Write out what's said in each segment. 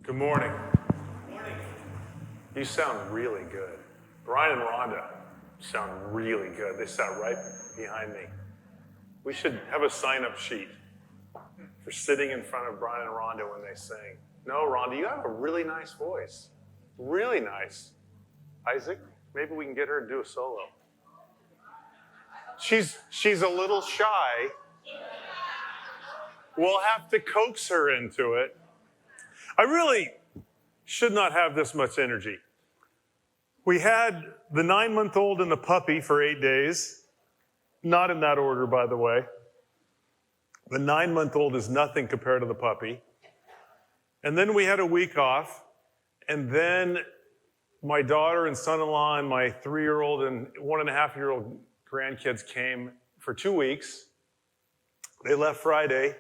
Good morning. You sound really good. Brian and Rhonda sound really good. They sat right behind me. We should have a sign-up sheet for sitting in front of Brian and Rhonda when they sing. No, Rhonda, you have a really nice voice. Really nice. Isaac, maybe we can get her to do a solo. She's a little shy. We'll have to coax her into it. I really should not have this much energy. We had the 9-month-old and the puppy for 8 days. Not in that order, by the way. The 9-month-old is nothing compared to the puppy. And then we had a week off. And then my daughter and son-in-law and my 3-year-old and 1.5-year-old grandkids came for 2 weeks. They left Friday.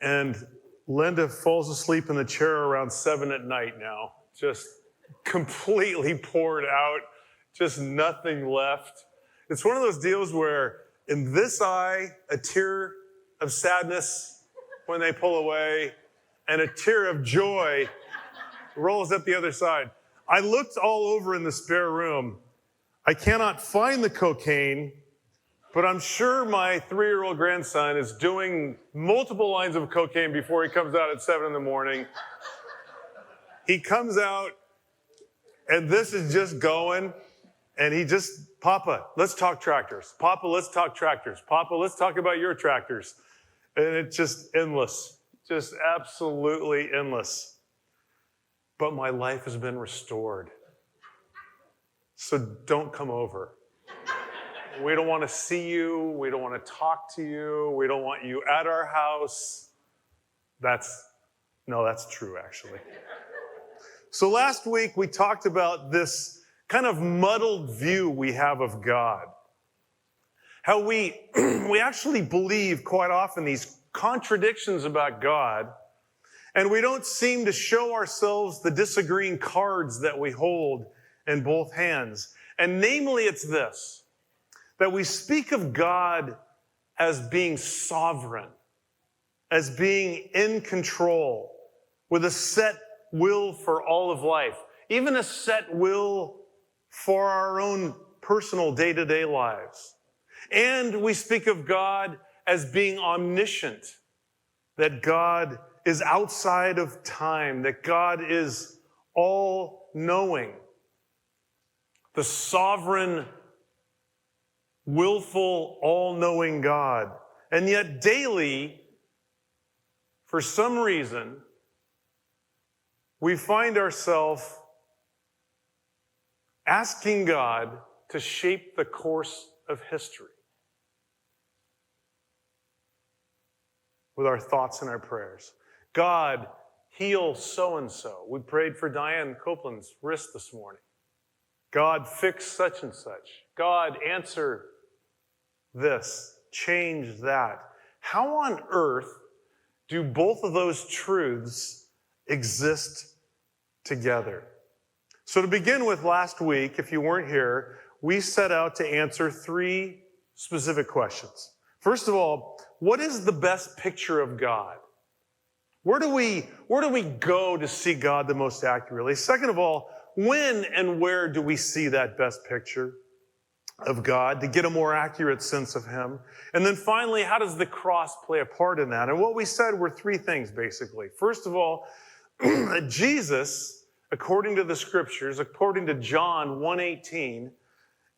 And Linda falls asleep in the chair around 7 at night now, just completely poured out, just nothing left. It's one of those deals where in this eye, a tear of sadness when they pull away, and a tear of joy rolls up the other side. I looked all over in the spare room. I cannot find the cocaine, but I'm sure my 3-year-old grandson is doing multiple lines of cocaine before he comes out at 7 in the morning. He comes out, and this is just going, and he just, Papa, let's talk tractors. Papa, let's talk tractors. Papa, let's talk about your tractors. And it's just endless, just absolutely endless. But my life has been restored. So don't come over. We don't want to see you. We don't want to talk to you. We don't want you at our house. That's true, actually. So last week, we talked about this kind of muddled view we have of God. How we actually believe quite often these contradictions about God, and we don't seem to show ourselves the disagreeing cards that we hold in both hands. And namely, it's this: that we speak of God as being sovereign, as being in control, with a set will for all of life, even a set will for our own personal day-to-day lives. And we speak of God as being omniscient, that God is outside of time, that God is all-knowing, the sovereign, willful, all-knowing God. And yet daily, for some reason, we find ourselves asking God to shape the course of history with our thoughts and our prayers. God, heal so-and-so. We prayed for Diane Copeland's wrist this morning. God, fix such and such. God, answer this, change that. How on earth do both of those truths exist together? So to begin with, last week, if you weren't here, we set out to answer 3 specific questions. First of all, what is the best picture of God? Where do we go to see God the most accurately? Second of all, when and where do we see that best picture of God to get a more accurate sense of Him? And then finally, how does the cross play a part in that? And what we said were 3 things, basically. First of all, Jesus, according to the scriptures, according to John 1:18,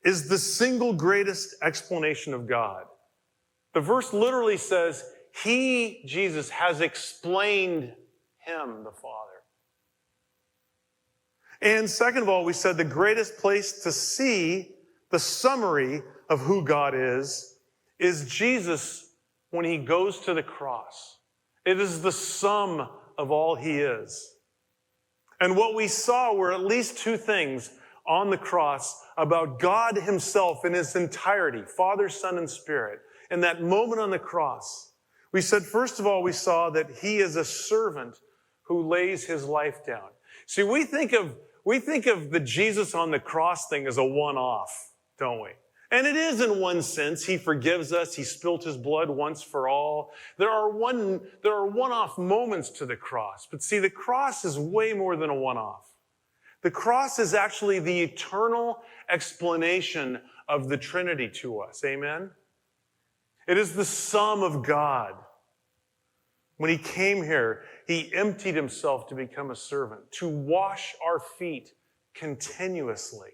is the single greatest explanation of God. The verse literally says, He, Jesus, has explained Him, the Father. And second of all, we said the greatest place to see the summary of who God is Jesus when He goes to the cross. It is the sum of all He is. And what we saw were at least 2 things on the cross about God Himself in His entirety, Father, Son, and Spirit. In that moment on the cross, we said, first of all, we saw that He is a servant who lays His life down. See, we think of the Jesus on the cross thing as a one-off, don't we? And it is in one sense, he forgives us. He spilt his blood once for all. There are one-off moments to the cross. But see, the cross is way more than a one-off. The cross is actually the eternal explanation of the Trinity to us. Amen? It is the sum of God. When he came here, he emptied himself to become a servant, to wash our feet continuously.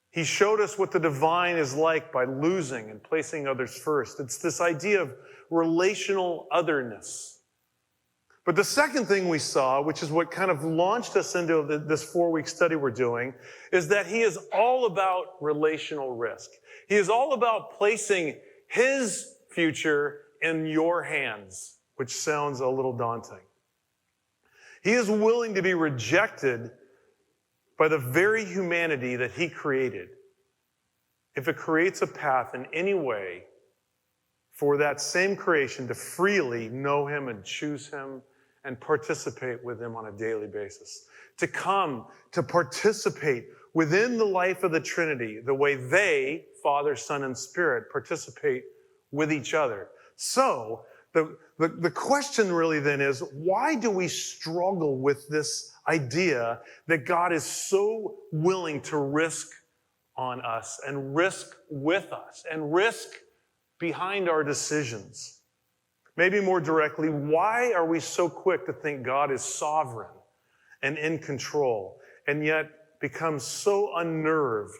He showed us what the divine is like by losing and placing others first. It's this idea of relational otherness. But the second thing we saw, which is what kind of launched us into this 4-week study we're doing, is that he is all about relational risk. He is all about placing his future in your hands, which sounds a little daunting. He is willing to be rejected by the very humanity that he created, if it creates a path in any way for that same creation to freely know him and choose him and participate with him on a daily basis. To come to participate within the life of the Trinity the way they, Father, Son, and Spirit, participate with each other. So, the question really then is, why do we struggle with this idea that God is so willing to risk on us and risk with us and risk behind our decisions? Maybe more directly, why are we so quick to think God is sovereign and in control and yet become so unnerved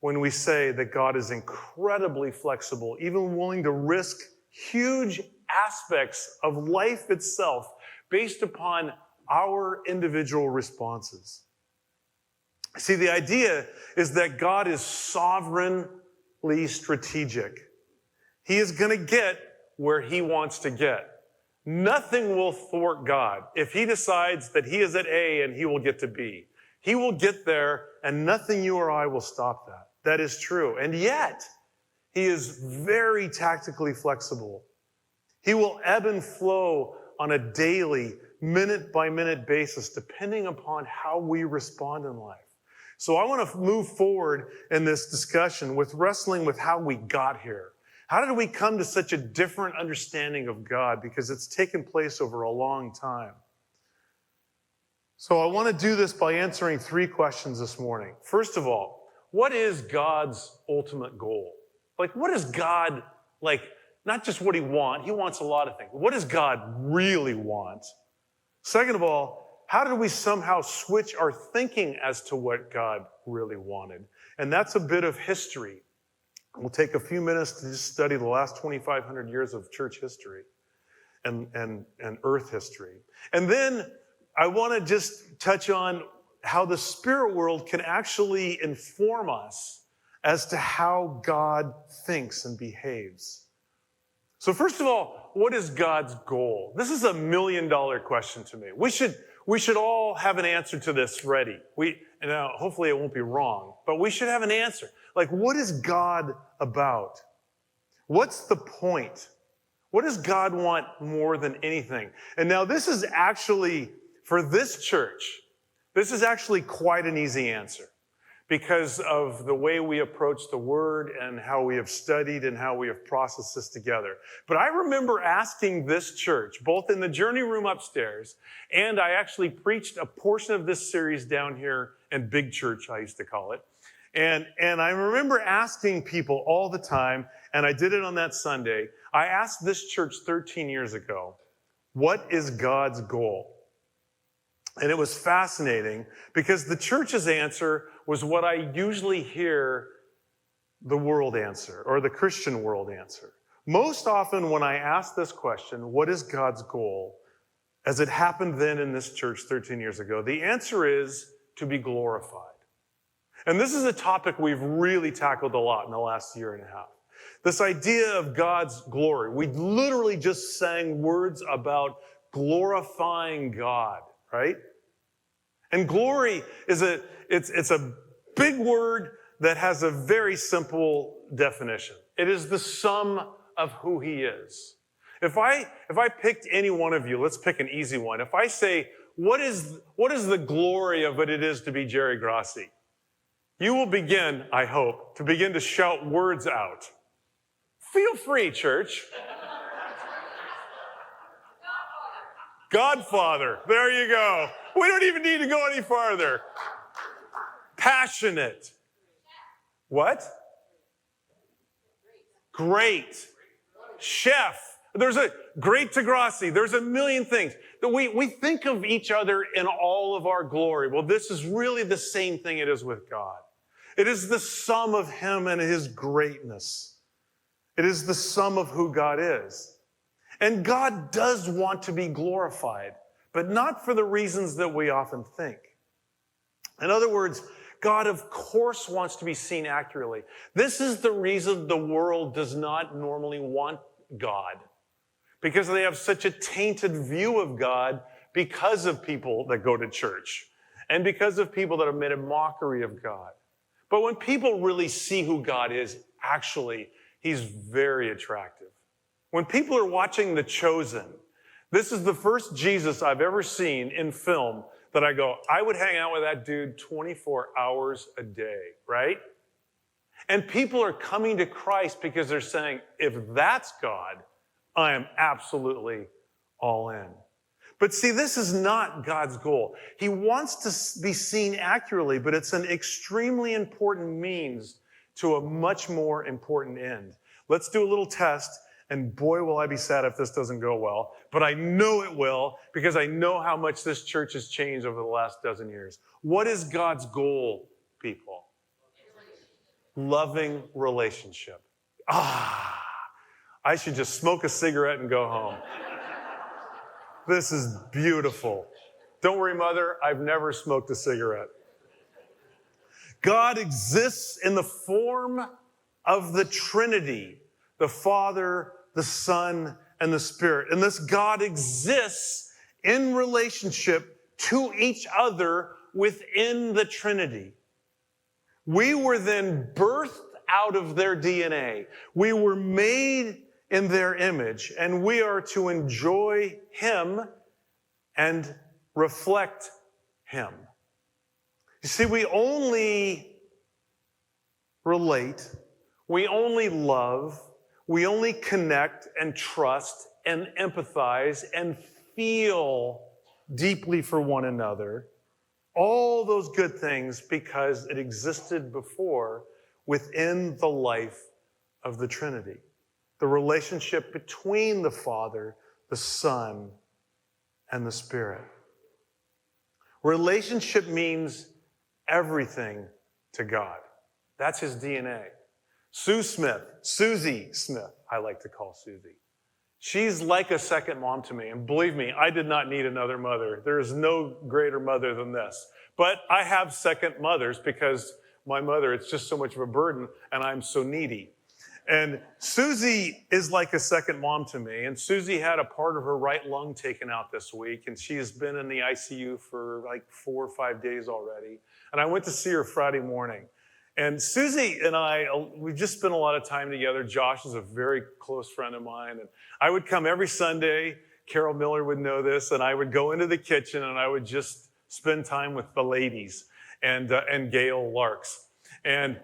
when we say that God is incredibly flexible, even willing to risk huge aspects of life itself based upon our individual responses? See, the idea is that God is sovereignly strategic. He is going to get where he wants to get. Nothing will thwart God. If he decides that he is at A and he will get to B, he will get there and nothing you or I will stop that. That is true. And yet, he is very tactically flexible. He will ebb and flow on a daily, minute-by-minute basis, depending upon how we respond in life. So I want to move forward in this discussion with wrestling with how we got here. How did we come to such a different understanding of God? Because it's taken place over a long time. So I want to do this by answering 3 questions this morning. First of all, what is God's ultimate goal? Like, what is God, like, not just what he wants a lot of things. What does God really want? Second of all, how did we somehow switch our thinking as to what God really wanted? And that's a bit of history. We'll take a few minutes to just study the last 2,500 years of church history and earth history. And then I want to just touch on how the spirit world can actually inform us as to how God thinks and behaves. So first of all, what is God's goal? This is a $1 million question to me. We should all have an answer to this ready. Now, hopefully it won't be wrong, but we should have an answer. Like, what is God about? What's the point? What does God want more than anything? And now this is actually, for this church, this is actually quite an easy answer because of the way we approach the Word and how we have studied and how we have processed this together. But I remember asking this church, both in the journey room upstairs, and I actually preached a portion of this series down here in Big Church, I used to call it. And I remember asking people all the time, and I did it on that Sunday. I asked this church 13 years ago, what is God's goal? And it was fascinating because the church's answer was what I usually hear the world answer or the Christian world answer. Most often when I ask this question, what is God's goal, as it happened then in this church 13 years ago, the answer is to be glorified. And this is a topic we've really tackled a lot in the last year and a half. This idea of God's glory. We literally just sang words about glorifying God, right? And glory is it's a big word that has a very simple definition. It is the sum of who he is. If I picked any one of you, let's pick an easy one. If I say, what is the glory of what it is to be Jerry Grassi? You will begin, I hope, to begin to shout words out. Feel free, church. Godfather. There you go. We don't even need to go any farther. Passionate. What? Great. Chef. There's a great to Grassi. There's a million things. We think of each other in all of our glory. Well, this is really the same thing it is with God. It is the sum of him and his greatness. It is the sum of who God is. And God does want to be glorified, but not for the reasons that we often think. In other words, God, of course, wants to be seen accurately. This is the reason the world does not normally want God, because they have such a tainted view of God because of people that go to church and because of people that have made a mockery of God. But when people really see who God is, actually, he's very attractive. When people are watching The Chosen, this is the first Jesus I've ever seen in film that I go, I would hang out with that dude 24 hours a day, right? And people are coming to Christ because they're saying, if that's God, I am absolutely all in. But see, this is not God's goal. He wants to be seen accurately, but it's an extremely important means to a much more important end. Let's do a little test. And boy, will I be sad if this doesn't go well. But I know it will, because I know how much this church has changed over the last dozen years. What is God's goal, people? Loving relationship. I should just smoke a cigarette and go home. This is beautiful. Don't worry, Mother, I've never smoked a cigarette. God exists in the form of the Trinity, the Father, the Son, and the Spirit. And this God exists in relationship to each other within the Trinity. We were then birthed out of their DNA. We were made in their image, and we are to enjoy him and reflect him. You see, we only relate, we only love, we only connect and trust and empathize and feel deeply for one another. All those good things because it existed before within the life of the Trinity. The relationship between the Father, the Son, and the Spirit. Relationship means everything to God. That's his DNA. Susie Smith, I like to call Susie. She's like a second mom to me. And believe me, I did not need another mother. There is no greater mother than this. But I have second mothers because my mother, it's just so much of a burden, and I'm so needy. And Susie is like a second mom to me. And Susie had a part of her right lung taken out this week, and she has been in the ICU for like 4 or 5 days already. And I went to see her Friday morning. And Susie and I, we've just spent a lot of time together. Josh is a very close friend of mine. And I would come every Sunday. Carol Miller would know this. And I would go into the kitchen and I would just spend time with the ladies and Gail Larks and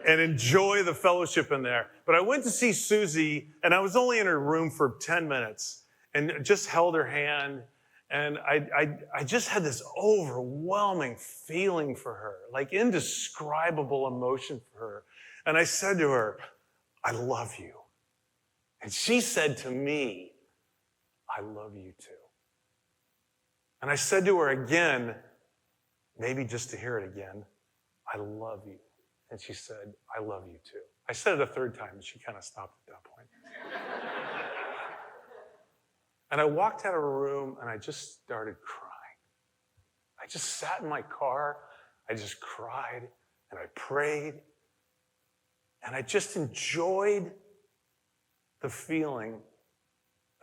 enjoy the fellowship in there. But I went to see Susie, and I was only in her room for 10 minutes and just held her hand. And I just had this overwhelming feeling for her, like indescribable emotion for her. And I said to her, I love you. And she said to me, I love you too. And I said to her again, maybe just to hear it again, I love you. And she said, I love you too. I said it a third time, and she kind of stopped at that point. And I walked out of her room, and I just started crying. I just sat in my car. I just cried, and I prayed. And I just enjoyed the feeling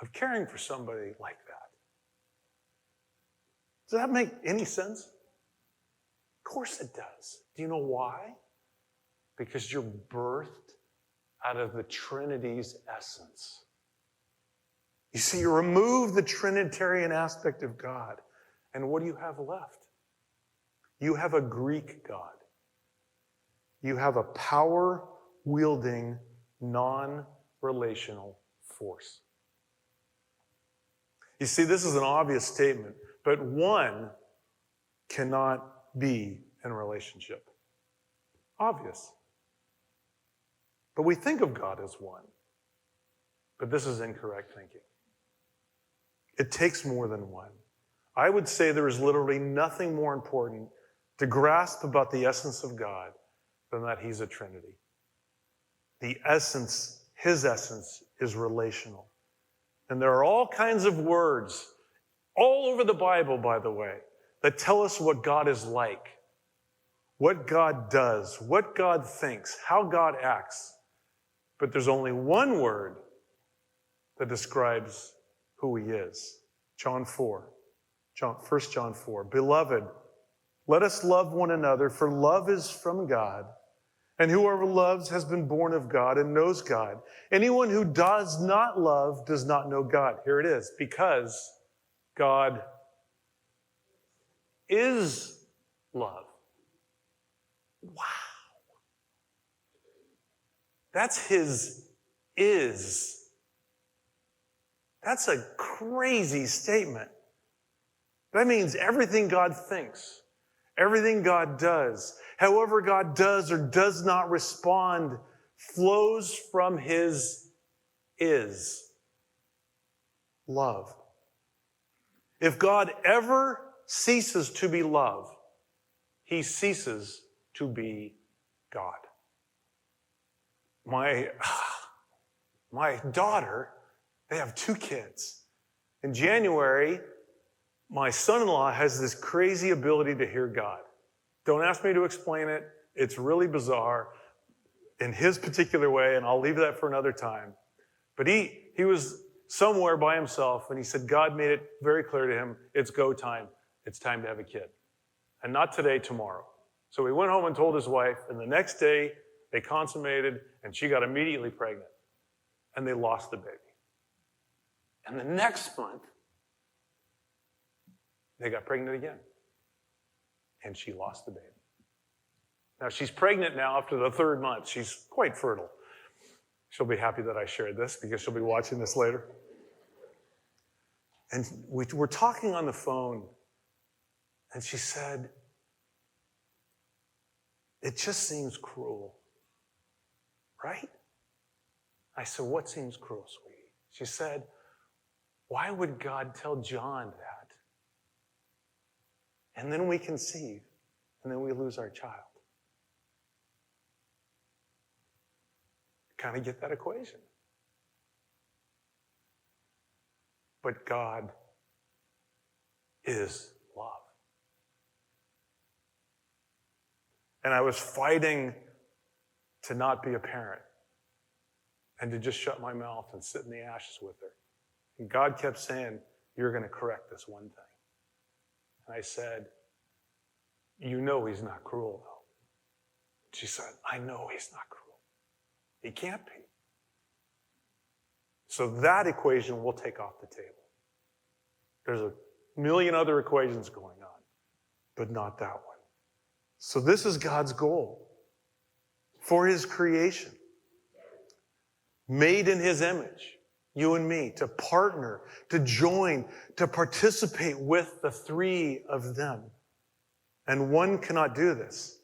of caring for somebody like that. Does that make any sense? Of course it does. Do you know why? Because you're birthed out of the Trinity's essence. You see, you remove the Trinitarian aspect of God, and what do you have left? You have a Greek God. You have a power-wielding, non-relational force. You see, this is an obvious statement, but one cannot be in a relationship. Obvious. But we think of God as one. But this is incorrect thinking. It takes more than one. I would say there is literally nothing more important to grasp about the essence of God than that he's a Trinity. The essence, his essence, is relational. And there are all kinds of words all over the Bible, by the way, that tell us what God is like, what God does, what God thinks, how God acts. But there's only one word that describes who he is. John 4. 1 John 4. Beloved, let us love one another, for love is from God. And whoever loves has been born of God and knows God. Anyone who does not love does not know God. Here it is. Because God is love. Wow. That's his is. That's a crazy statement. That means everything God thinks, everything God does, however God does or does not respond, flows from his is. Love. If God ever ceases to be love, he ceases to be God. My daughter, they have 2 kids. In January, my son-in-law has this crazy ability to hear God. Don't ask me to explain it. It's really bizarre in his particular way, and I'll leave that for another time. But he was somewhere by himself, and he said God made it very clear to him, it's go time. It's time to have a kid. And not today, tomorrow. So he went home and told his wife, and the next day they consummated, and she got immediately pregnant. And they lost the baby. And the next month, they got pregnant again. And she lost the baby. Now, she's pregnant now after the 3rd month. She's quite fertile. She'll be happy that I shared this because she'll be watching this later. And we're talking on the phone, and she said, it just seems cruel, right? I said, what seems cruel, sweetie? She said, why would God tell John that? And then we conceive, and then we lose our child. Kind of get that equation. But God is love. And I was fighting to not be a parent and to just shut my mouth and sit in the ashes with her. And God kept saying, you're going to correct this one thing. And I said, you know he's not cruel, though. She said, I know he's not cruel. He can't be. So that equation we'll take off the table. There's a million other equations going on, but not that one. So this is God's goal for his creation. Made in his image, you and me, to partner, to join, to participate with the 3 of them. And one cannot do this.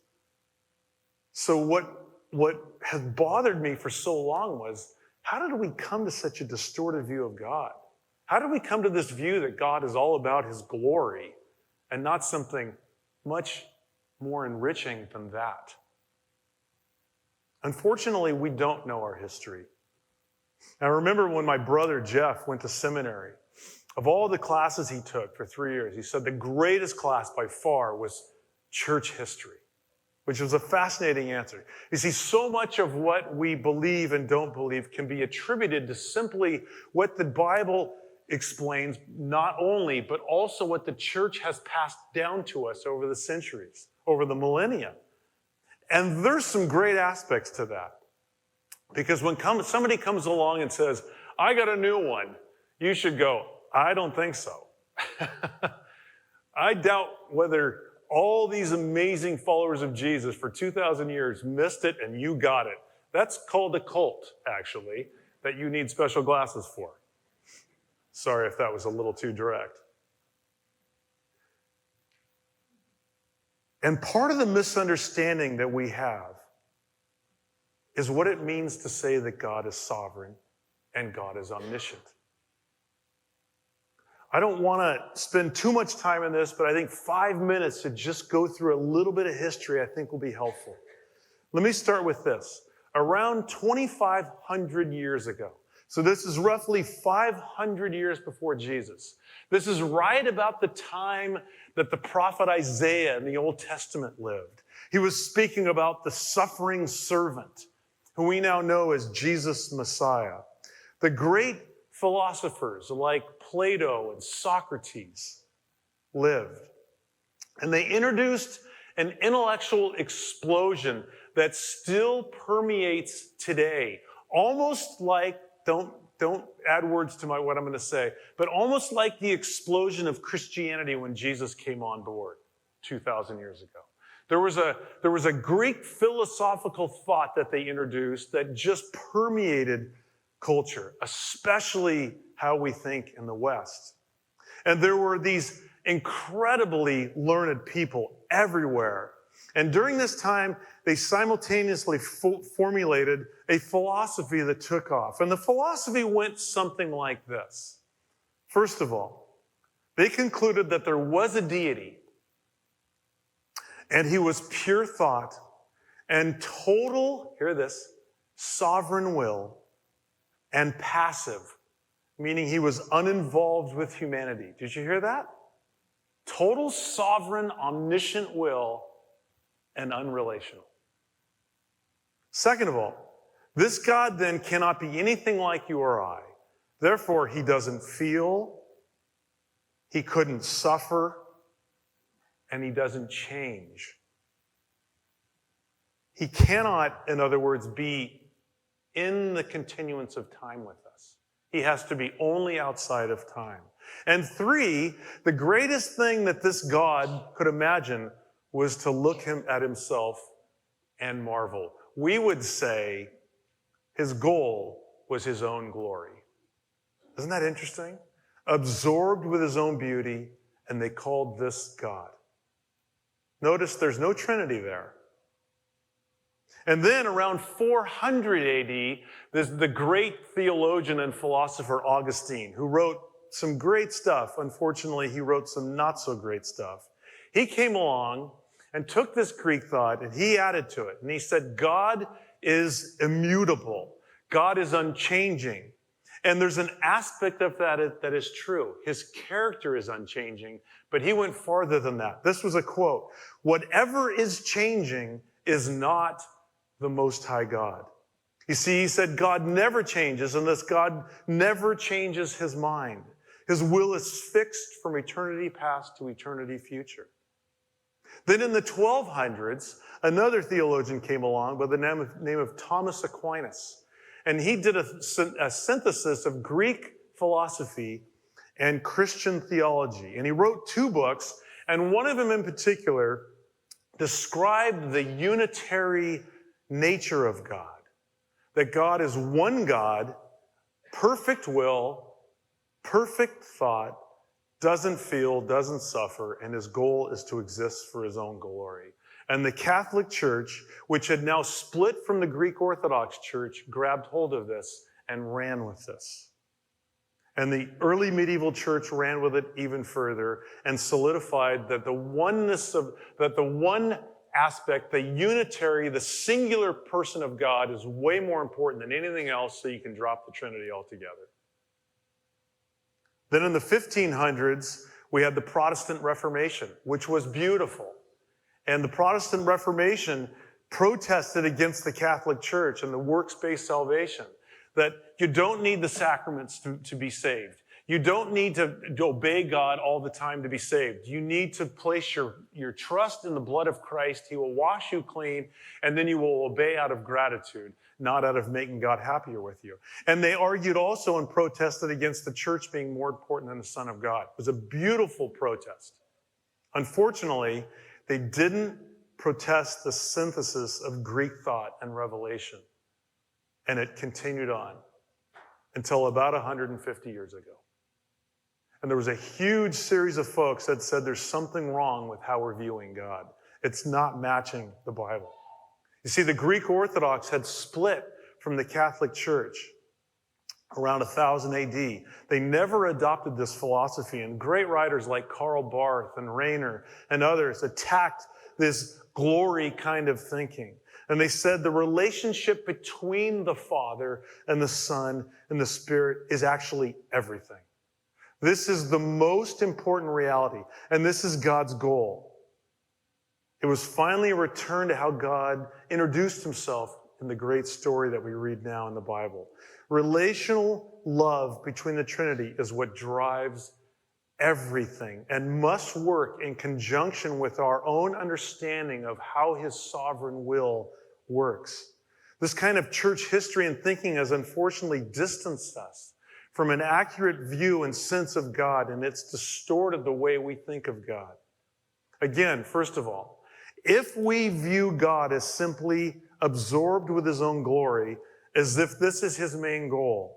So what has bothered me for so long was, how did we come to such a distorted view of God? How did we come to this view that God is all about his glory and not something much more enriching than that? Unfortunately, we don't know our history. I remember when my brother Jeff went to seminary, of all the classes he took for 3 years, he said the greatest class by far was church history, which was a fascinating answer. You see, so much of what we believe and don't believe can be attributed to simply what the Bible explains, not only, but also what the church has passed down to us over the centuries, over the millennia. And there's some great aspects to that. Because when somebody comes along and says, I got a new one, you should go, I don't think so. I doubt whether all these amazing followers of Jesus for 2,000 years missed it and you got it. That's called a cult, actually, that you need special glasses for. Sorry if that was a little too direct. And part of the misunderstanding that we have is what it means to say that God is sovereign and God is omniscient. I don't want to spend too much time on this, but I think 5 minutes to just go through a little bit of history I think will be helpful. Let me start with this. Around 2,500 years ago, so this is roughly 500 years before Jesus. This is right about the time that the prophet Isaiah in the Old Testament lived. He was speaking about the suffering servant, who we now know as Jesus Messiah. The great philosophers like Plato and Socrates lived. And they introduced an intellectual explosion that still permeates today, almost like, don't add words to what I'm going to say, but almost like the explosion of Christianity when Jesus came on board 2,000 years ago. There was a Greek philosophical thought that they introduced that just permeated culture, especially how we think in the West. And there were these incredibly learned people everywhere. And during this time, they simultaneously formulated a philosophy that took off. And the philosophy went something like this. First of all, they concluded that there was a deity, and he was pure thought and total, hear this, sovereign will and passive, meaning he was uninvolved with humanity. Did you hear that? Total sovereign, omniscient will and unrelational. Second of all, this God then cannot be anything like you or I. Therefore, he doesn't feel, he couldn't suffer, and he doesn't change. He cannot, in other words, be in the continuance of time with us. He has to be only outside of time. And three, the greatest thing that this God could imagine was to look at himself and marvel. We would say his goal was his own glory. Isn't that interesting? Absorbed with his own beauty, and they called this God. Notice there's no Trinity there. And then around 400 AD, there's the great theologian and philosopher Augustine, who wrote some great stuff. Unfortunately, he wrote some not so great stuff. He came along and took this Greek thought and he added to it. And he said, God is immutable. God is unchanging. And there's an aspect of that is true. His character is unchanging, but he went farther than that. This was a quote. Whatever is changing is not the Most High God. You see, he said God never changes, and this God never changes his mind. His will is fixed from eternity past to eternity future. Then in the 1200s, another theologian came along by the name of Thomas Aquinas. And he did a synthesis of Greek philosophy and Christian theology. And he wrote 2 books, and one of them in particular described the unitary nature of God. That God is one God, perfect will, perfect thought, doesn't feel, doesn't suffer, and his goal is to exist for his own glory. And the Catholic Church, which had now split from the Greek Orthodox Church, grabbed hold of this and ran with this. And the early medieval church ran with it even further and solidified that the one aspect, the unitary, the singular person of God is way more important than anything else, so you can drop the Trinity altogether. Then in the 1500s, we had the Protestant Reformation, which was beautiful. And the Protestant Reformation protested against the Catholic Church and the works-based salvation, that you don't need the sacraments to be saved. You don't need to obey God all the time to be saved. You need to place your trust in the blood of Christ. He will wash you clean, and then you will obey out of gratitude, not out of making God happier with you. And they argued also and protested against the church being more important than the Son of God. It was a beautiful protest. Unfortunately, They didn't protest the synthesis of Greek thought and revelation. And it continued on until about 150 years ago. And there was a huge series of folks that said there's something wrong with how we're viewing God. It's not matching the Bible. You see, the Greek Orthodox had split from the Catholic Church around 1000 AD. They never adopted this philosophy, and great writers like Karl Barth and Rainer and others attacked this glory kind of thinking. And they said the relationship between the Father and the Son and the Spirit is actually everything. This is the most important reality, and this is God's goal. It was finally a return to how God introduced himself in the great story that we read now in the Bible. Relational love between the Trinity is what drives everything and must work in conjunction with our own understanding of how his sovereign will works. This kind of church history and thinking has unfortunately distanced us from an accurate view and sense of God, and it's distorted the way we think of God. Again, first of all, if we view God as simply absorbed with his own glory, as if this is his main goal,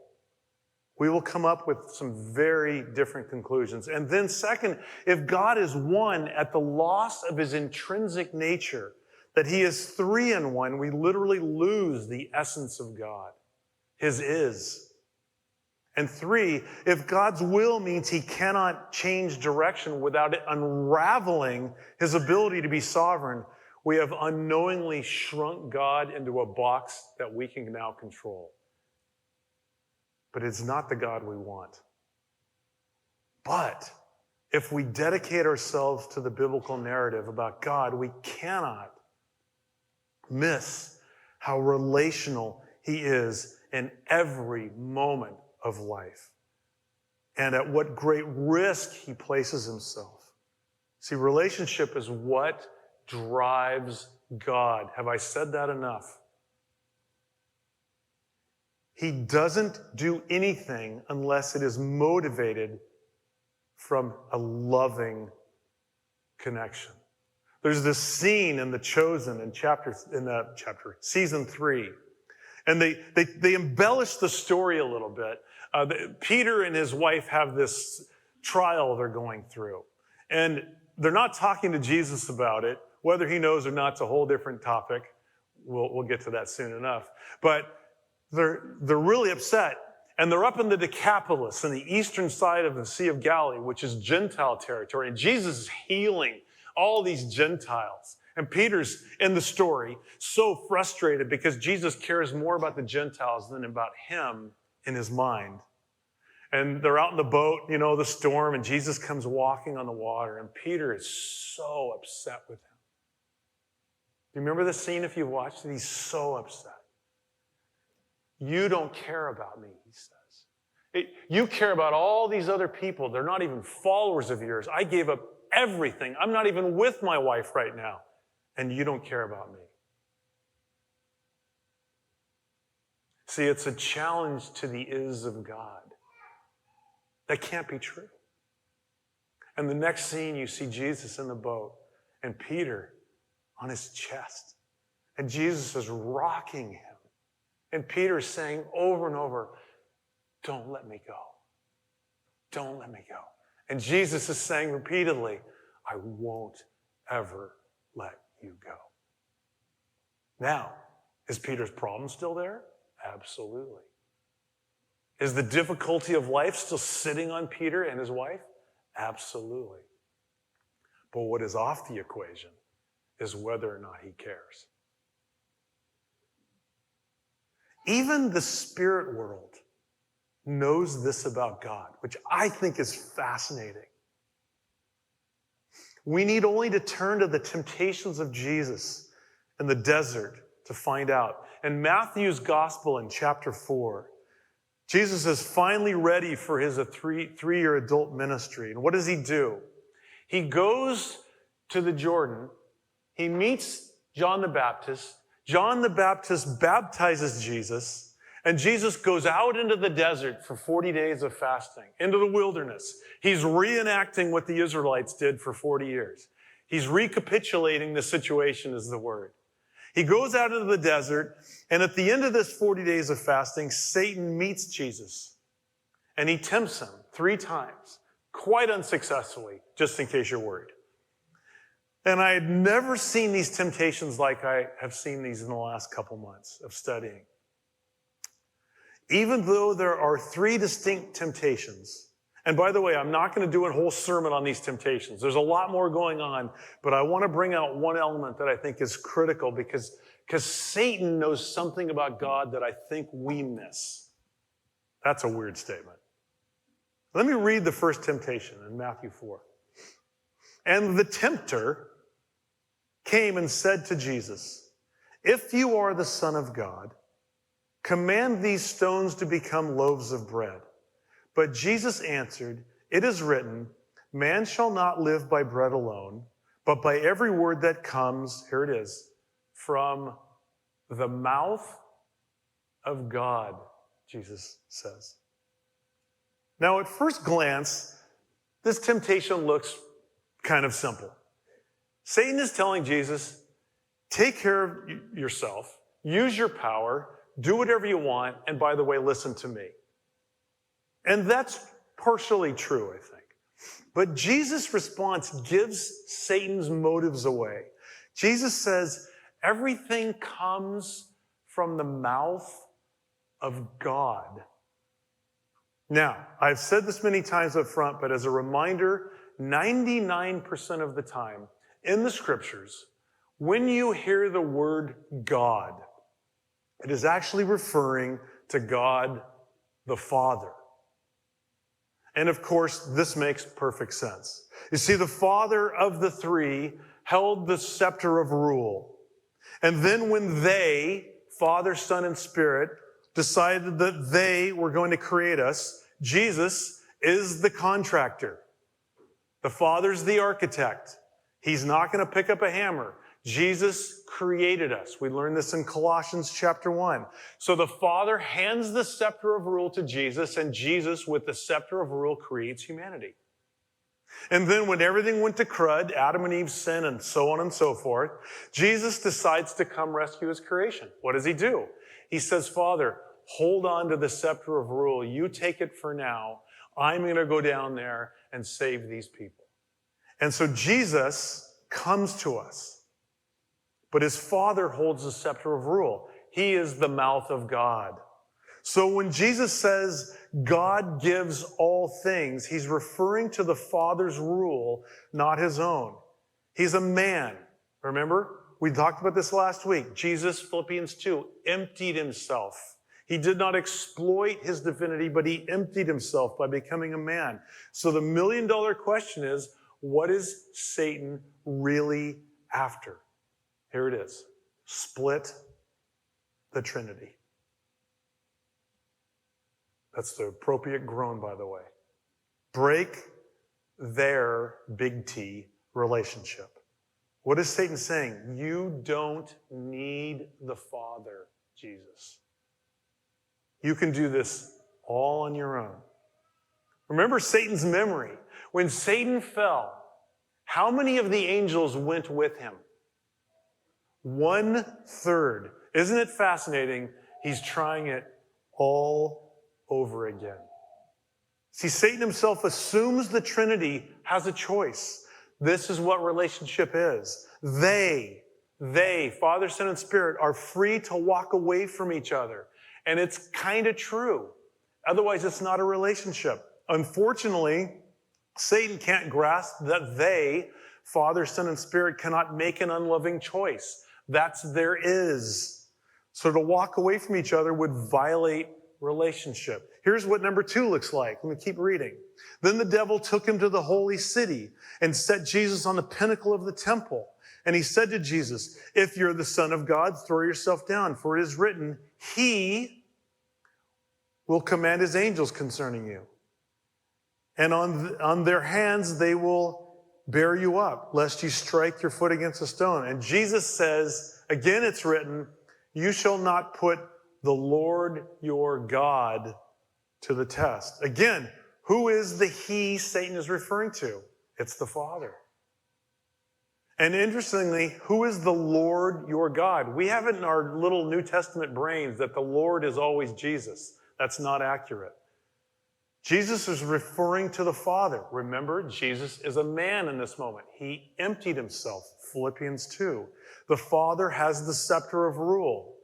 we will come up with some very different conclusions. And then second, if God is one at the loss of his intrinsic nature, that he is three in one, we literally lose the essence of God, his is. And three, if God's will means he cannot change direction without it unraveling his ability to be sovereign, we have unknowingly shrunk God into a box that we can now control. But it's not the God we want. But if we dedicate ourselves to the biblical narrative about God, we cannot miss how relational he is in every moment of life, and at what great risk he places himself. See, relationship is what drives God. Have I said that enough? He doesn't do anything unless it is motivated from a loving connection. There's this scene in The Chosen in season 3. And they embellish the story a little bit. Peter and his wife have this trial they're going through. And they're not talking to Jesus about it. Whether he knows or not is a whole different topic. We'll get to that soon enough. But they're really upset. And they're up in the Decapolis, on the eastern side of the Sea of Galilee, which is Gentile territory. And Jesus is healing all these Gentiles. And Peter's in the story so frustrated because Jesus cares more about the Gentiles than about him in his mind. And they're out in the boat, the storm, and Jesus comes walking on the water, and Peter is so upset with him. Do you remember the scene if you've watched it? He's so upset. You don't care about me, he says. You care about all these other people. They're not even followers of yours. I gave up everything. I'm not even with my wife right now. And you don't care about me. See, it's a challenge to the is of God. That can't be true. And the next scene, you see Jesus in the boat and Peter on his chest. And Jesus is rocking him. And Peter's saying over and over, don't let me go. Don't let me go. And Jesus is saying repeatedly, I won't ever let you go. Now, is Peter's problem still there? Absolutely. Is the difficulty of life still sitting on Peter and his wife? Absolutely. But what is off the equation is whether or not he cares. Even the spirit world knows this about God, which I think is fascinating. We need only to turn to the temptations of Jesus in the desert to find out. In Matthew's gospel in chapter 4, Jesus is finally ready for his three-year adult ministry. And what does he do? He goes to the Jordan. He meets John the Baptist. John the Baptist baptizes Jesus. And Jesus goes out into the desert for 40 days of fasting, into the wilderness. He's reenacting what the Israelites did for 40 years. He's recapitulating the situation is the word. He goes out into the desert, and at the end of this 40 days of fasting, Satan meets Jesus. And he tempts him 3 times, quite unsuccessfully, just in case you're worried. And I had never seen these temptations like I have seen these in the last couple months of studying. Even though there are 3 distinct temptations, and by the way, I'm not going to do a whole sermon on these temptations. There's a lot more going on, but I want to bring out one element that I think is critical because Satan knows something about God that I think we miss. That's a weird statement. Let me read the first temptation in Matthew 4. And the tempter came and said to Jesus, "If you are the Son of God, command these stones to become loaves of bread." But Jesus answered, "It is written, man shall not live by bread alone, but by every word that comes," here it is, "from the mouth of God," Jesus says. Now, at first glance, this temptation looks kind of simple. Satan is telling Jesus, take care of yourself, use your power, do whatever you want, and by the way, listen to me. And that's partially true, I think. But Jesus' response gives Satan's motives away. Jesus says, everything comes from the mouth of God. Now, I've said this many times up front, but as a reminder, 99% of the time in the scriptures, when you hear the word God, it is actually referring to God the Father. And of course, this makes perfect sense. You see, the father of the 3 held the scepter of rule. And then when they, Father, Son, and Spirit, decided that they were going to create us, Jesus is the contractor. The Father's the architect. He's not going to pick up a hammer. Jesus created us. We learned this in Colossians chapter 1. So the Father hands the scepter of rule to Jesus, and Jesus, with the scepter of rule, creates humanity. And then when everything went to crud, Adam and Eve's sin, and so on and so forth, Jesus decides to come rescue his creation. What does he do? He says, Father, hold on to the scepter of rule. You take it for now. I'm going to go down there and save these people. And so Jesus comes to us. But his Father holds the scepter of rule. He is the mouth of God. So when Jesus says God gives all things, he's referring to the Father's rule, not his own. He's a man. Remember? We talked about this last week. Jesus, Philippians 2, emptied himself. He did not exploit his divinity, but he emptied himself by becoming a man. So the million-dollar question is, what is Satan really after? Here it is. Split the Trinity. That's the appropriate groan, by the way. Break their, big T, relationship. What is Satan saying? You don't need the Father, Jesus. You can do this all on your own. Remember Satan's memory. When Satan fell, how many of the angels went with him? 1/3. Isn't it fascinating? He's trying it all over again. See, Satan himself assumes the Trinity has a choice. This is what relationship is. They, Father, Son, and Spirit, are free to walk away from each other. And it's kind of true. Otherwise, it's not a relationship. Unfortunately, Satan can't grasp that they, Father, Son, and Spirit, cannot make an unloving choice. That's their is. So to walk away from each other would violate relationship. Here's what number 2 looks like. Let me keep reading. Then the devil took him to the holy city and set Jesus on the pinnacle of the temple. And he said to Jesus, if you're the Son of God, throw yourself down, for it is written, he will command his angels concerning you. And on their hands they will bear you up, lest you strike your foot against a stone. And Jesus says, again it's written, you shall not put the Lord your God to the test. Again, who is the he Satan is referring to? It's the Father. And interestingly, who is the Lord your God? We have it in our little New Testament brains that the Lord is always Jesus. That's not accurate. Jesus is referring to the Father. Remember, Jesus is a man in this moment. He emptied himself, Philippians 2. The Father has the scepter of rule.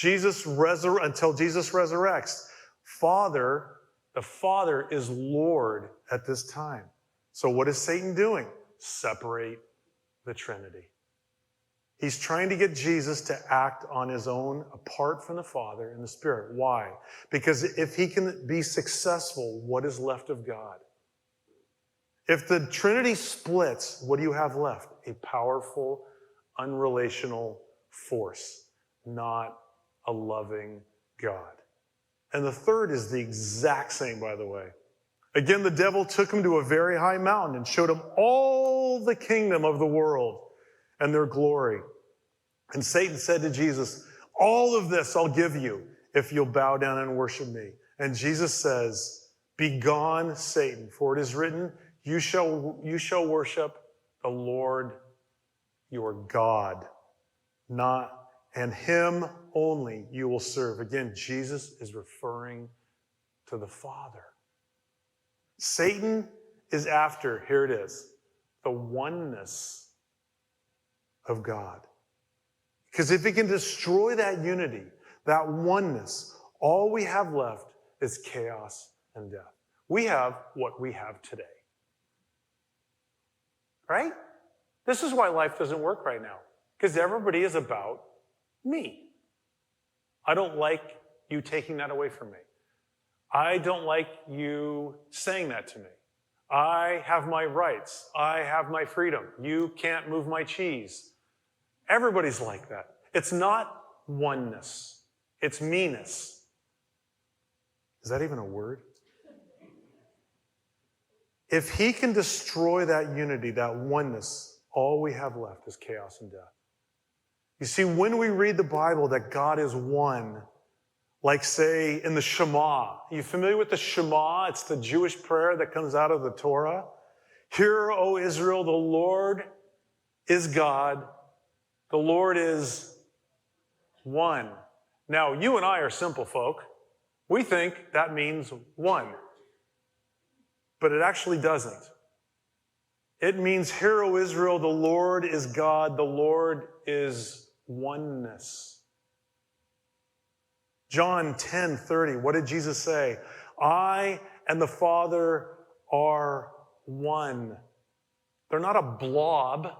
Until Jesus resurrects, the Father is Lord at this time. So what is Satan doing? Separate the Trinity. He's trying to get Jesus to act on his own, apart from the Father and the Spirit. Why? Because if he can be successful, what is left of God? If the Trinity splits, what do you have left? A powerful, unrelational force, not a loving God. And the third is the exact same, by the way. Again, the devil took him to a very high mountain and showed him all the kingdom of the world and their glory. And Satan said to Jesus, all of this I'll give you if you'll bow down and worship me. And Jesus says, begone, Satan, for it is written, you shall worship the Lord your God, and him only you will serve. Again, Jesus is referring to the Father. Satan is after, here it is, the oneness of God. Because if he can destroy that unity, that oneness, all we have left is chaos and death. We have what we have today. Right? This is why life doesn't work right now. Because everybody is about me. I don't like you taking that away from me. I don't like you saying that to me. I have my rights. I have my freedom. You can't move my cheese. Everybody's like that. It's not oneness. It's meanness. Is that even a word? If he can destroy that unity, that oneness, all we have left is chaos and death. You see, when we read the Bible that God is one, like say in the Shema. Are you familiar with the Shema? It's the Jewish prayer that comes out of the Torah. Hear, O Israel, the Lord is God. The Lord is one. Now, you and I are simple folk. We think that means one. But it actually doesn't. It means, hear, O Israel, the Lord is God. The Lord is oneness. John 10:30, what did Jesus say? I and the Father are one. They're not a blob.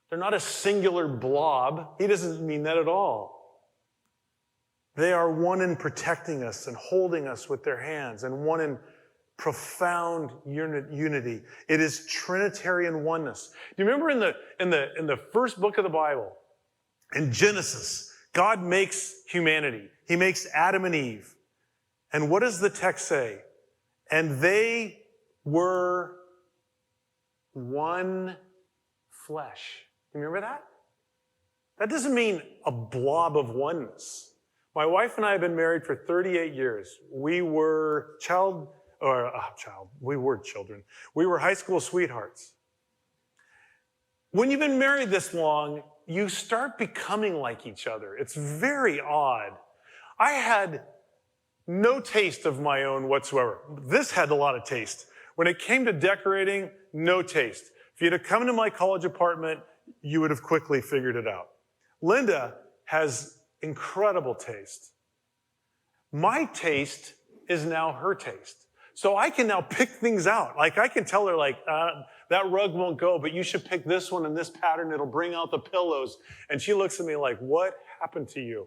They're not a singular blob. He doesn't mean that at all. They are one in protecting us and holding us with their hands, and one in profound unity. It is Trinitarian oneness. Do you remember in the first book of the Bible, in Genesis, God makes humanity. He makes Adam and Eve. And what does the text say? And they were one flesh. You remember that? That doesn't mean a blob of oneness. My wife and I have been married for 38 years. We were children. We were high school sweethearts. When you've been married this long, you start becoming like each other. It's very odd. I had no taste of my own whatsoever. This had a lot of taste. When it came to decorating, no taste. If you'd have come to my college apartment, you would have quickly figured it out. Linda has incredible taste. My taste is now her taste. So I can now pick things out. Like I can tell her that rug won't go, but you should pick this one and this pattern. It'll bring out the pillows. And she looks at me like, what happened to you?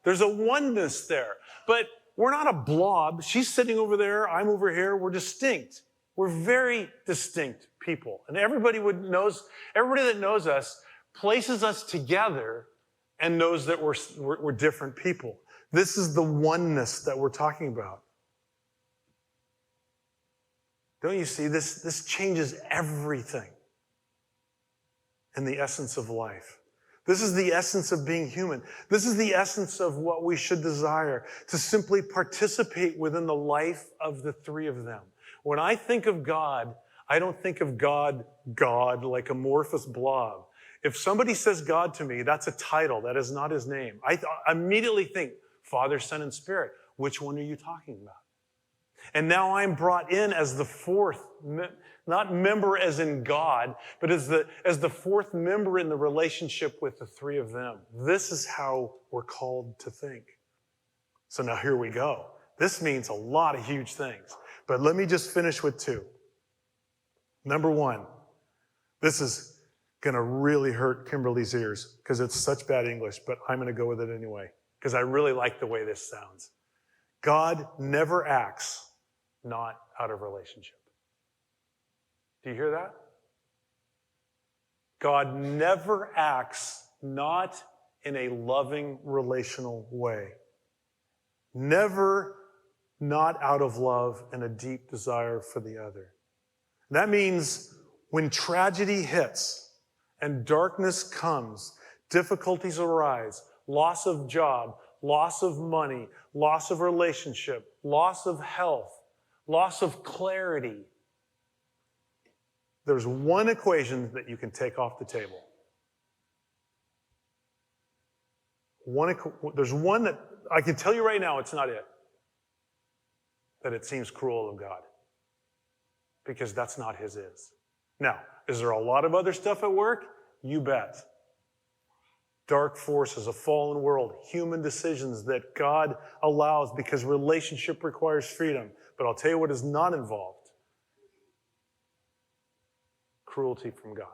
There's a oneness there. But we're not a blob. She's sitting over there. I'm over here. We're distinct. We're very distinct people. And everybody that knows us places us together and knows that we're different people. This is the oneness that we're talking about. Don't you see? This changes everything in the essence of life. This is the essence of being human. This is the essence of what we should desire, to simply participate within the life of the three of them. When I think of God, I don't think of God like amorphous blob. If somebody says God to me, that's a title. That is not his name. I immediately think Father, Son, and Spirit. Which one are you talking about? And now I'm brought in as the fourth, not member as in God, but as the fourth member in the relationship with the three of them. This is how we're called to think. So now here we go. This means a lot of huge things. But let me just finish with two. Number one, this is going to really hurt Kimberly's ears because it's such bad English, but I'm going to go with it anyway because I really like the way this sounds. God never acts not out of relationship. Do you hear that? God never acts not in a loving relational way. Never not out of love and a deep desire for the other. That means when tragedy hits and darkness comes, difficulties arise, loss of job, loss of money, loss of relationship, loss of health, loss of clarity. There's one equation that you can take off the table. There's one that I can tell you right now, it's not it. That it seems cruel of God. Because that's not his is. Now, is there a lot of other stuff at work? You bet. Dark forces, a fallen world, human decisions that God allows because relationship requires freedom. But I'll tell you what is not involved. Cruelty from God.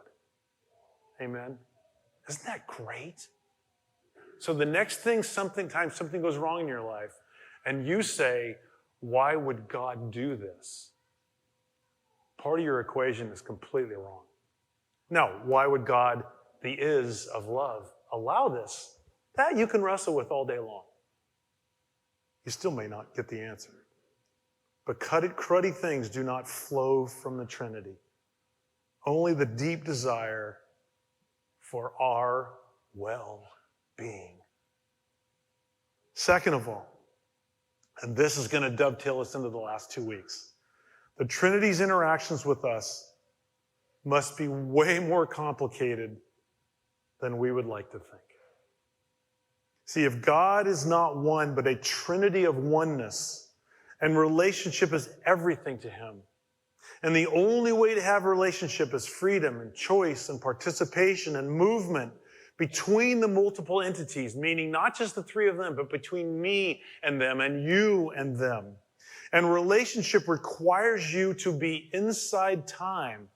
Amen? Isn't that great? So the next thing, something goes wrong in your life, and you say, why would God do this? Part of your equation is completely wrong. Now, why would God, the is of love, allow this? That you can wrestle with all day long. You still may not get the answer. But cruddy things do not flow from the Trinity. Only the deep desire for our well-being. Second of all, and this is going to dovetail us into the last 2 weeks, the Trinity's interactions with us must be way more complicated than we would like to think. See, if God is not one, but a trinity of oneness, and relationship is everything to him, and the only way to have a relationship is freedom and choice and participation and movement between the multiple entities, meaning not just the three of them, but between me and them and you and them. And relationship requires you to be inside time,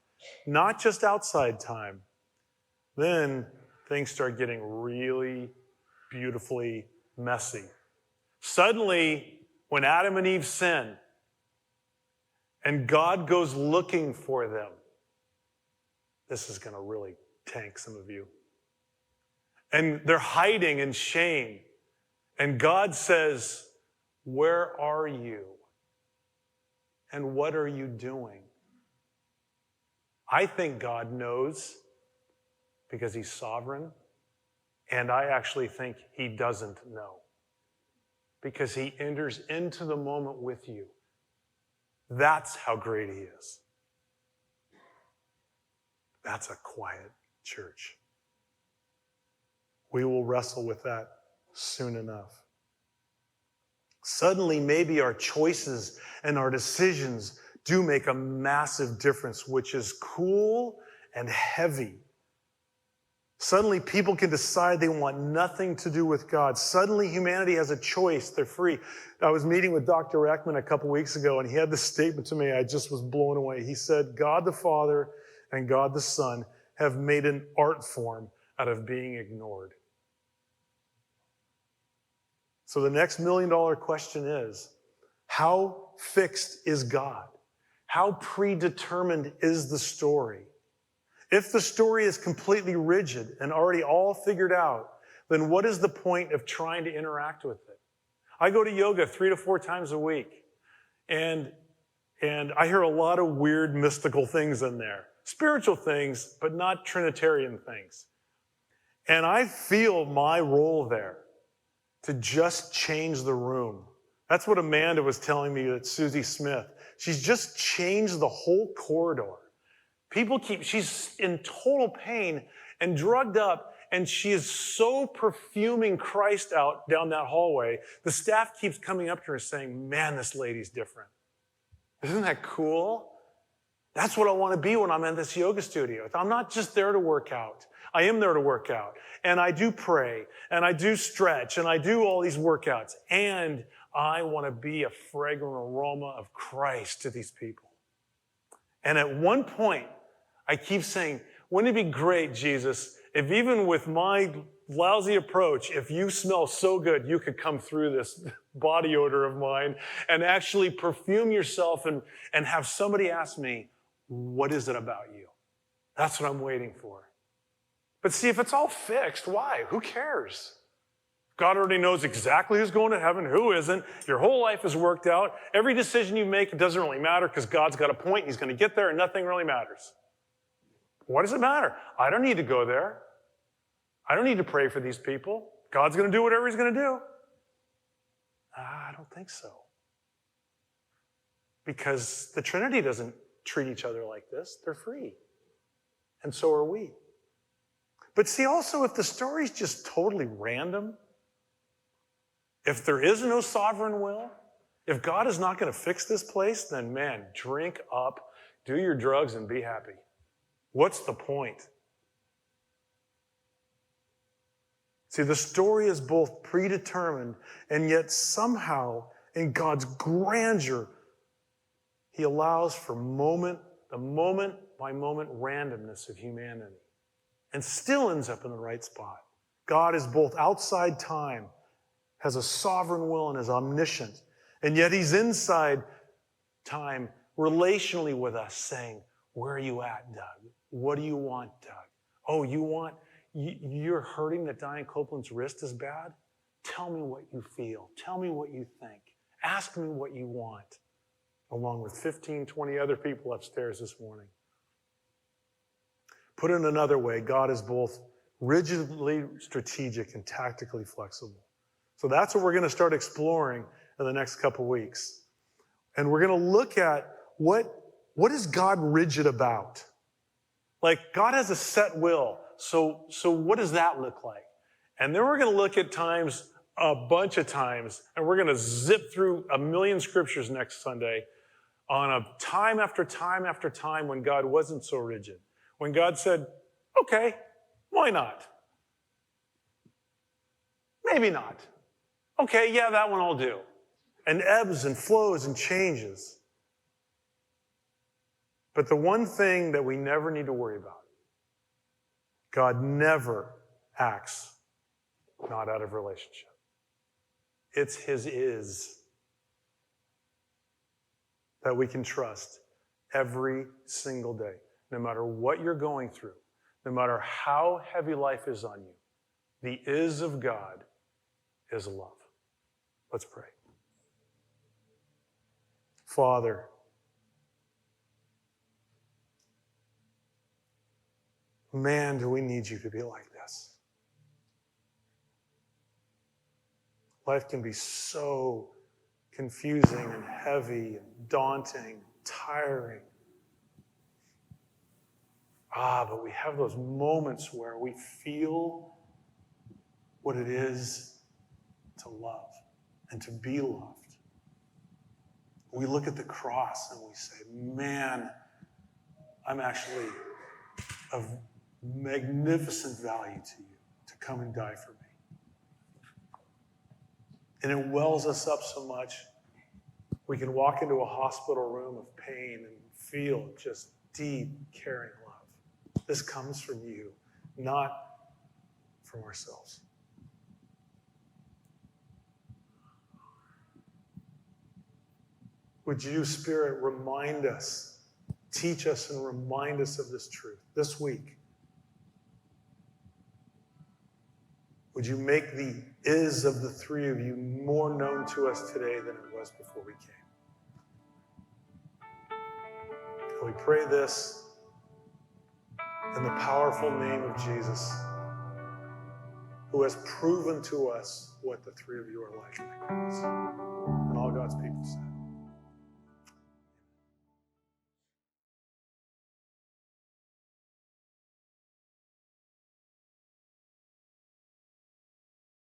not just outside time. Then things start getting really beautifully messy. Suddenly, when Adam and Eve sin, and God goes looking for them, this is going to really tank some of you. And they're hiding in shame. And God says, where are you? And what are you doing? I think God knows because he's sovereign. And I actually think he doesn't know because he enters into the moment with you. That's how great he is. That's a quiet church. We will wrestle with that soon enough. Suddenly, maybe our choices and our decisions do make a massive difference, which is cool and heavy. Suddenly, people can decide they want nothing to do with God. Suddenly, humanity has a choice. They're free. I was meeting with Dr. Reckman a couple weeks ago, and he had this statement to me. I just was blown away. He said, God the Father and God the Son have made an art form out of being ignored. So the next $1 million question is, how fixed is God? How predetermined is the story? If the story is completely rigid and already all figured out, then what is the point of trying to interact with it? I go to yoga 3 to 4 times a week, and I hear a lot of weird mystical things in there. Spiritual things, but not Trinitarian things. And I feel my role there to just change the room. That's what Amanda was telling me at Susie Smith. She's just changed the whole corridor. She's in total pain and drugged up, and she is so perfuming Christ out down that hallway. The staff keeps coming up to her saying, man, this lady's different. Isn't that cool? That's what I want to be when I'm in this yoga studio. I'm not just there to work out. I am there to work out. And I do pray, and I do stretch, and I do all these workouts. And I want to be a fragrant aroma of Christ to these people. And at one point, I keep saying, wouldn't it be great, Jesus, if even with my lousy approach, if you smell so good, you could come through this body odor of mine and actually perfume yourself and have somebody ask me, what is it about you? That's what I'm waiting for. But see, if it's all fixed, why? Who cares? God already knows exactly who's going to heaven, who isn't. Your whole life is worked out. Every decision you make, it doesn't really matter because God's got a point. He's going to get there and nothing really matters. What does it matter? I don't need to go there. I don't need to pray for these people. God's going to do whatever he's going to do. I don't think so. Because the Trinity doesn't treat each other like this. They're free. And so are we. But see, also, if the story's just totally random, if there is no sovereign will, if God is not going to fix this place, then man, drink up, do your drugs, and be happy. What's the point? See, the story is both predetermined, and yet somehow, in God's grandeur, he allows for the moment-by-moment randomness of humanity, and still ends up in the right spot. God is both outside time, has a sovereign will, and is omniscient, and yet he's inside time relationally with us, saying, where are you at, Doug? What do you want, Doug? Oh, you're hurting that Diane Copeland's wrist is bad? Tell me what you feel. Tell me what you think. Ask me what you want. Along with 15, 20 other people upstairs this morning. Put it another way, God is both rigidly strategic and tactically flexible. So that's what we're going to start exploring in the next couple weeks. And we're going to look at what is God rigid about? Like, God has a set will. So what does that look like? And then we're going to look at times, a bunch of times, and we're going to zip through a million scriptures next Sunday on a time after time after time when God wasn't so rigid. When God said, okay, why not? Maybe not. Okay, yeah, that one I'll do. And ebbs and flows and changes. But the one thing that we never need to worry about, God never acts not out of relationship. It's his is that we can trust every single day. No matter what you're going through, no matter how heavy life is on you, the is of God is love. Let's pray. Father, man, do we need you to be like this. Life can be so confusing and heavy and daunting, tiring. But we have those moments where we feel what it is to love and to be loved. We look at the cross and we say, man, I'm actually of magnificent value to you to come and die for me. And it wells us up so much, we can walk into a hospital room of pain and feel just deep, caring love. This comes from you, not from ourselves. Would you, Spirit, remind us, teach us and remind us of this truth this week? Would you make the is of the three of you more known to us today than it was before we came? And we pray this in the powerful name of Jesus, who has proven to us what the three of you are like on the cross. And all God's people said.